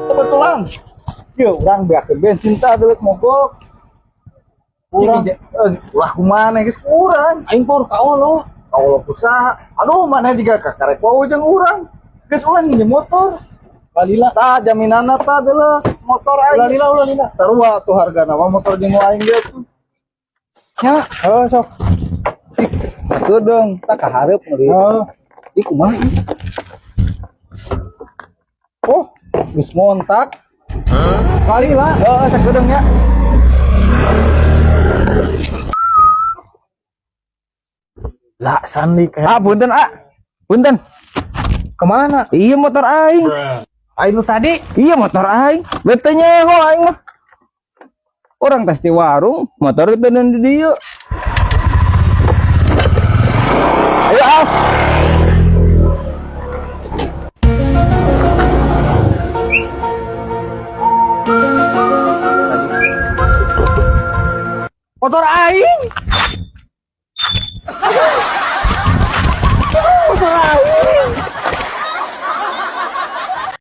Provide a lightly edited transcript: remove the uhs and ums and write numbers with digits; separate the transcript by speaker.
Speaker 1: Kebetulan. Ya, orang biar ke bensin tadi mogok. Kurang. Lah kumana geus kurang. Aing pur kaolo. Kaolo kusaha. Aduh, mana juga kakarek wae jeung urang. Geus urang nginjem motor. Kalila tah jaminanna tah adalah motor aing. Ulah lila. Sarua tuh hargana mah motor jeung aing ge tuh. Ya, sok. Atuh dong, tak kaharep deui. Heeh. Ih kumaha ih? Oh, geus montak. Kalila. Heeh, sakedeung ya.
Speaker 2: Lah sandi kayak.
Speaker 1: Punten, punten.
Speaker 2: Kemana?
Speaker 1: Iya motor aing.
Speaker 2: Aing lu tadi.
Speaker 1: Iya motor aing. Bete nyeho aing mah. Orang tes di warung, motor itu dan di dieu. Ayo motor aing.